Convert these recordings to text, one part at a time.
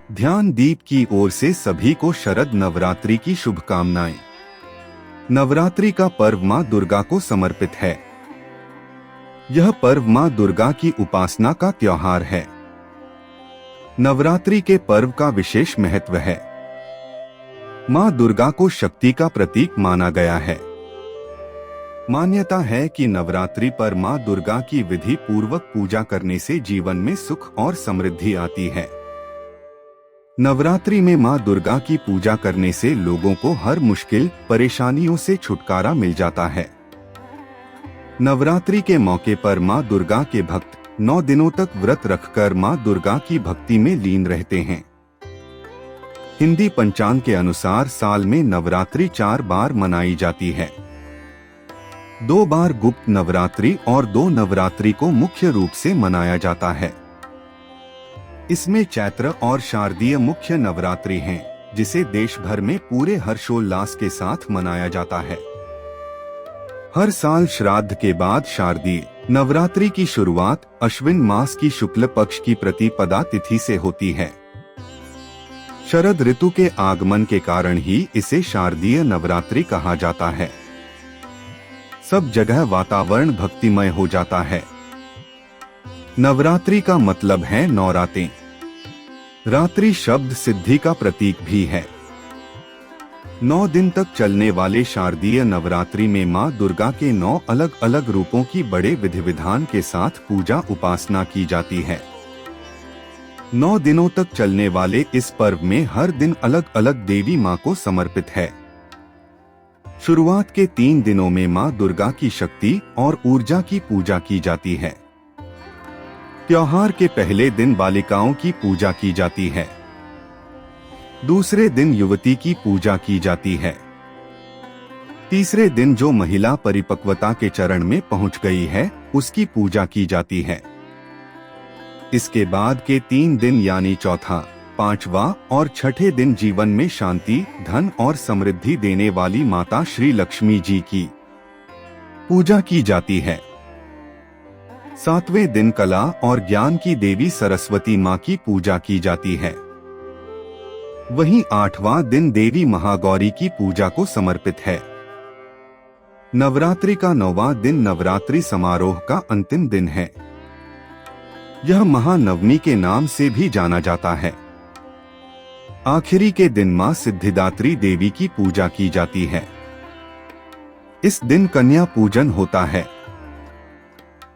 ध्यान दीप की ओर से सभी को शरद नवरात्रि की शुभकामनाएं। नवरात्रि का पर्व मां दुर्गा को समर्पित है। यह पर्व मां दुर्गा की उपासना का त्योहार है। नवरात्रि के पर्व का विशेष महत्व है। मां दुर्गा को शक्ति का प्रतीक माना गया है। मान्यता है कि नवरात्रि पर मां दुर्गा की विधि पूर्वक पूजा करने से जीवन में सुख और समृद्धि आती है। नवरात्रि में मां दुर्गा की पूजा करने से लोगों को हर मुश्किल परेशानियों से छुटकारा मिल जाता है। नवरात्रि के मौके पर मां दुर्गा के भक्त 9 दिनों तक व्रत रखकर मां दुर्गा की भक्ति में लीन रहते हैं। हिंदी पंचांग के अनुसार साल में नवरात्रि 4 बार मनाई जाती है। 2 बार गुप्त नवरात्रि और 2 नवरात्रि को मुख्य रूप से मनाया जाता है। इसमें चैत्र और शारदीय मुख्य नवरात्रि हैं, जिसे देश भर में पूरे हर्षोल्लास के साथ मनाया जाता है। हर साल श्राद्ध के बाद शारदीय नवरात्रि की शुरुआत अश्विन मास की शुक्ल पक्ष की प्रतिपदा तिथि से होती है। शरद ऋतु के आगमन के कारण ही इसे शारदीय नवरात्रि कहा जाता है। सब जगह वातावरण भक्तिमय हो जाता है। नवरात्रि का मतलब है 9 रातें। रात्रि शब्द सिद्धि का प्रतीक भी है। 9 दिन तक चलने वाले शारदीय नवरात्रि में मां दुर्गा के 9 अलग अलग रूपों की बड़े विधि विधान के साथ पूजा उपासना की जाती है। 9 दिनों तक चलने वाले इस पर्व में हर दिन अलग अलग देवी मां को समर्पित है। शुरुआत के 3 दिनों में मां दुर्गा की शक्ति और ऊर्जा की पूजा की जाती है। त्योहार के पहले दिन बालिकाओं की पूजा की जाती है। दूसरे दिन युवती की पूजा की जाती है। तीसरे दिन जो महिला परिपक्वता के चरण में पहुंच गई है, उसकी पूजा की जाती है। इसके बाद के 3 दिन यानी चौथा, 5वां और 6ठे दिन जीवन में शांति, धन और समृद्धि देने वाली माता श्री लक्ष्मी जी की पूजा की जाती है। 7वें दिन कला और ज्ञान की देवी सरस्वती मां की पूजा की जाती है। वहीं 8वां दिन देवी महागौरी की पूजा को समर्पित है। नवरात्रि का 9वां दिन नवरात्रि समारोह का अंतिम दिन है। यह महानवमी के नाम से भी जाना जाता है। आखिरी के दिन मां सिद्धिदात्री देवी की पूजा की जाती है। इस दिन कन्या पूजन होता है।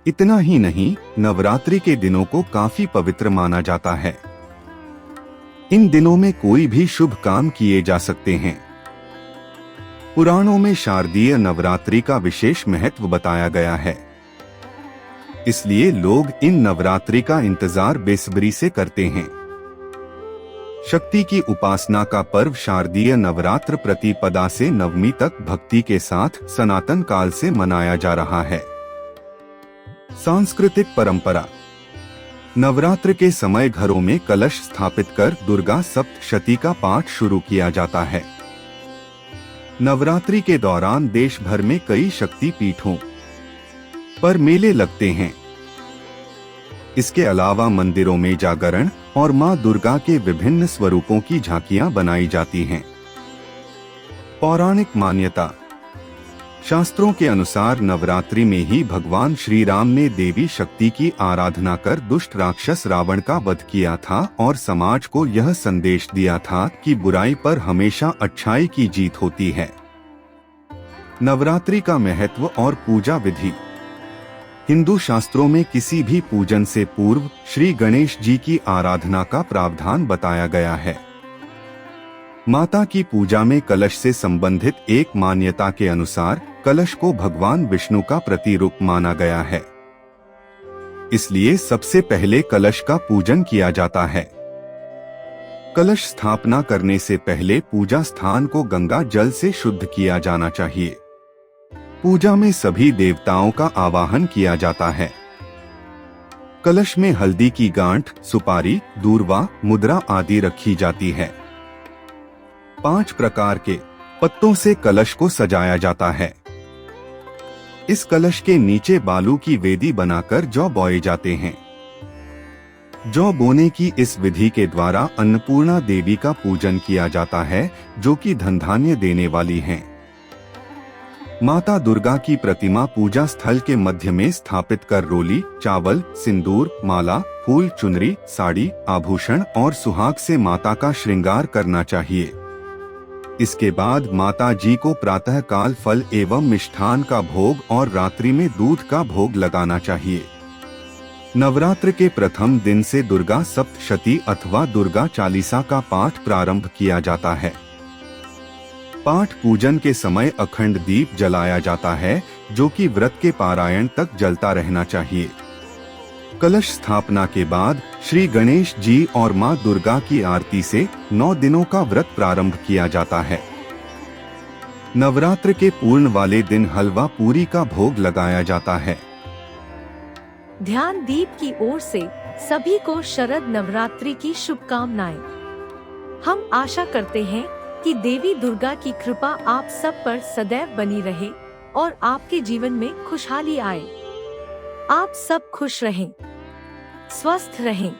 इतना ही नहीं, नवरात्रि के दिनों को काफी पवित्र माना जाता है। इन दिनों में कोई भी शुभ काम किए जा सकते हैं। पुराणों में शारदीय नवरात्रि का विशेष महत्व बताया गया है। इसलिए लोग इन नवरात्रि का इंतजार बेसब्री से करते हैं। शक्ति की उपासना का पर्व शारदीय नवरात्र प्रतिपदा से नवमी तक भक्ति के साथ सनातन काल से मनाया जा रहा है। सांस्कृतिक परंपरा। नवरात्र के समय घरों में कलश स्थापित कर दुर्गा सप्तशती का पाठ शुरू किया जाता है। नवरात्रि के दौरान देश भर में कई शक्ति पीठों पर मेले लगते हैं। इसके अलावा मंदिरों में जागरण और मां दुर्गा के विभिन्न स्वरूपों की झांकियां बनाई जाती हैं। पौराणिक मान्यता। शास्त्रों के अनुसार नवरात्रि में ही भगवान श्री राम ने देवी शक्ति की आराधना कर दुष्ट राक्षस रावण का वध किया था और समाज को यह संदेश दिया था कि बुराई पर हमेशा अच्छाई की जीत होती है। नवरात्रि का महत्व और पूजा विधि। हिंदू शास्त्रों में किसी भी पूजन से पूर्व श्री गणेश जी की आराधना का प्रावधान बताया गया है। माता की पूजा में कलश से संबंधित एक मान्यता के अनुसार कलश को भगवान विष्णु का प्रतिरूप माना गया है। इसलिए सबसे पहले कलश का पूजन किया जाता है। कलश स्थापना करने से पहले पूजा स्थान को गंगा जल से शुद्ध किया जाना चाहिए। पूजा में सभी देवताओं का आवाहन किया जाता है। कलश में हल्दी की गांठ, सुपारी, दूर्वा, मुद्रा आदि रखी जाती है। 5 प्रकार के पत्तों से कलश को सजाया जाता है। इस कलश के नीचे बालू की वेदी बनाकर जौ बोए जाते हैं। जौ बोने की इस विधि के द्वारा अन्नपूर्णा देवी का पूजन किया जाता है, जो कि धन धान्य देने वाली हैं। माता दुर्गा की प्रतिमा पूजा स्थल के मध्य में स्थापित कर रोली, चावल, सिंदूर, माला, फूल, चुनरी, साड़ी, आभूषण और सुहाग से माता का श्रृंगार करना चाहिए। इसके बाद माता जी को प्रातः काल फल एवं मिष्ठान का भोग और रात्रि में दूध का भोग लगाना चाहिए। नवरात्र के प्रथम दिन से दुर्गा सप्तशती अथवा दुर्गा चालीसा का पाठ प्रारंभ किया जाता है। पाठ पूजन के समय अखंड दीप जलाया जाता है, जो कि व्रत के पारायण तक जलता रहना चाहिए। कलश स्थापना के बाद श्री गणेश जी और मां दुर्गा की आरती से 9 दिनों का व्रत प्रारंभ किया जाता है। नवरात्र के पूर्ण वाले दिन हलवा पूरी का भोग लगाया जाता है। ध्यान दीप की ओर से सभी को शरद नवरात्रि की शुभकामनाएं। हम आशा करते हैं कि देवी दुर्गा की कृपा आप सब पर सदैव बनी रहे और आपके जीवन में खुशहाली आए। आप सब खुश रहें, स्वस्थ रहें।